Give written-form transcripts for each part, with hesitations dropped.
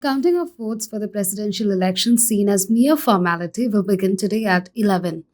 Counting of votes for the presidential election, seen as mere formality, will begin today at 11.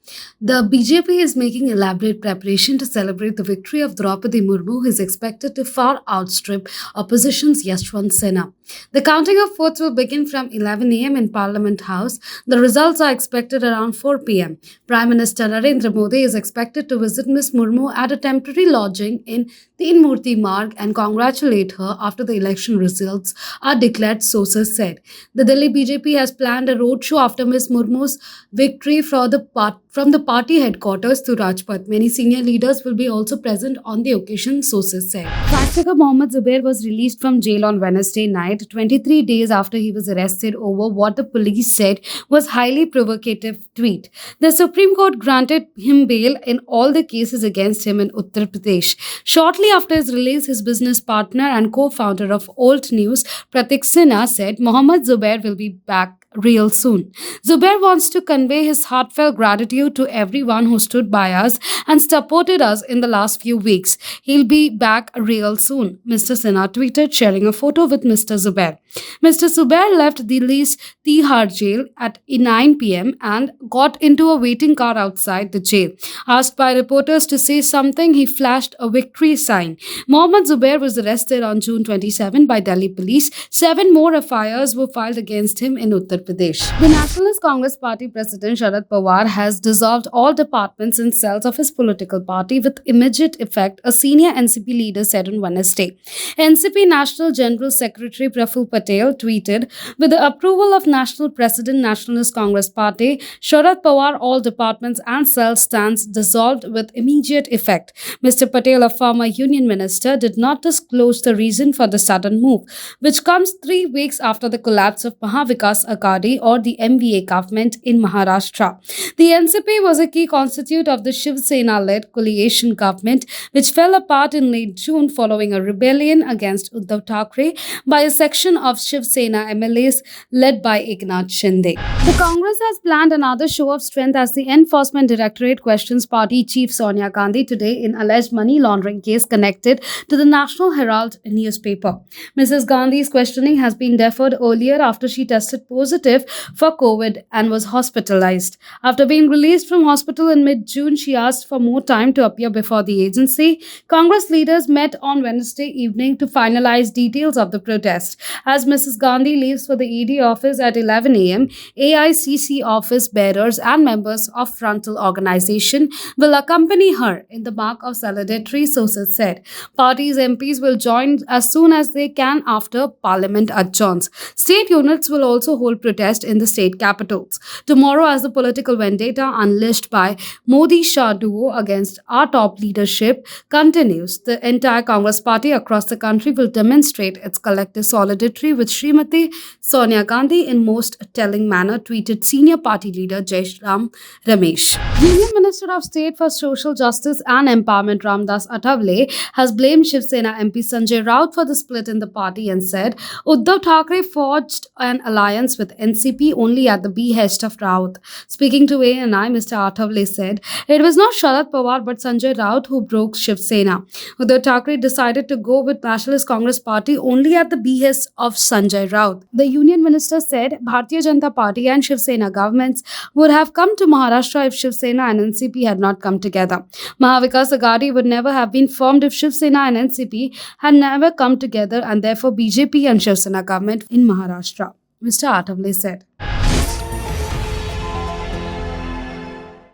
The BJP is making elaborate preparation to celebrate the victory of Draupadi Murmu, who is expected to far outstrip opposition's Shiv Sena. The counting of votes will begin from 11 a.m. in Parliament House. The results are expected around 4 p.m. Prime Minister Narendra Modi is expected to visit Ms. Murmu at a temporary lodging in Teen Murti Marg and congratulate her after the election results are declared, sources said. The Delhi BJP has planned a roadshow after Ms. Murmu's victory from the party headquarters to Rajpath. Many senior leaders will be also present on the occasion, sources said. Fact-checker Mohammed Zubair was released from jail on Wednesday night, 23 days after he was arrested over what the police said was highly provocative tweet. The Supreme Court granted him bail in all the cases against him in Uttar Pradesh. Shortly after his release, his business partner and co-founder of Old News, Pratik Sinha, said Mohammed Zubair will be back real soon. Zubair wants to convey his heartfelt gratitude to everyone who stood by us and supported us in the last few weeks. He'll be back real soon, Mr. Sinha tweeted, sharing a photo with Mr. Zubair. Mr. Zubair left Delhi's Tihar jail at 9 p.m. and got into a waiting car outside the jail. Asked by reporters to say something, he flashed a victory sign. Mohammed Zubair was arrested on June 27 by Delhi police. 7 more FIRs were filed against him in Uttar Pradesh. The Nationalist Congress Party President Sharad Pawar has dissolved all departments and cells of his political party with immediate effect, a senior NCP leader said on Wednesday. NCP National General Secretary Praful Patel tweeted, with the approval of National President Nationalist Congress Party, Sharad Pawar, all departments and cells stands dissolved with immediate effect. Mr. Patel, a former union minister, did not disclose the reason for the sudden move, which comes 3 weeks after the collapse of Mahavikas Aghadi or the MVA government in Maharashtra. The NCP was a key constituent of the Shiv Sena-led coalition government, which fell apart in late June following a rebellion against Uddhav Thackeray by a section of Shiv Sena MLAs led by Eknath Shinde. The Congress has planned another show of strength as the Enforcement Directorate questions party chief Sonia Gandhi today in alleged money laundering case connected to the National Herald newspaper. Mrs. Gandhi's questioning has been deferred earlier after she tested positive for COVID and was hospitalized. After being released from hospital in mid-June, she asked for more time to appear before the agency. Congress leaders met on Wednesday evening to finalize details of the protest. As Mrs. Gandhi leaves for the ED office at 11 a.m., AICC office bearers and members of Frontal Organization will accompany her in the mark of solidarity, sources said. Party's MPs will join as soon as they can after Parliament adjourns. State units will also hold protest in the state capitals. Tomorrow, as the political vendetta unleashed by Modi-Shah duo against our top leadership continues, the entire Congress party across the country will demonstrate its collective solidarity with Srimati Sonia Gandhi in most telling manner, tweeted senior party leader Jaisram Ramesh. Union Minister of State for Social Justice and Empowerment Ramdas Athavale has blamed Shiv Sena MP Sanjay Raut for the split in the party and said Uddhav Thackeray forged an alliance with NCP only at the behest of Raut. Speaking to ANI, Mr. Athavale said, it was not Sharad Pawar but Sanjay Raut who broke Shiv Sena. Uddhav Thackeray decided to go with Nationalist Congress Party only at the behest of Sanjay Raut. The Union Minister said Bharatiya Janata Party and Shiv Sena governments would have come to Maharashtra if Shiv Sena and NCP had not come together. Mahavikas Aghadi would never have been formed if Shiv Sena and NCP had never come together, and therefore BJP and Shiv Sena government in Maharashtra, Mr. Athavale said.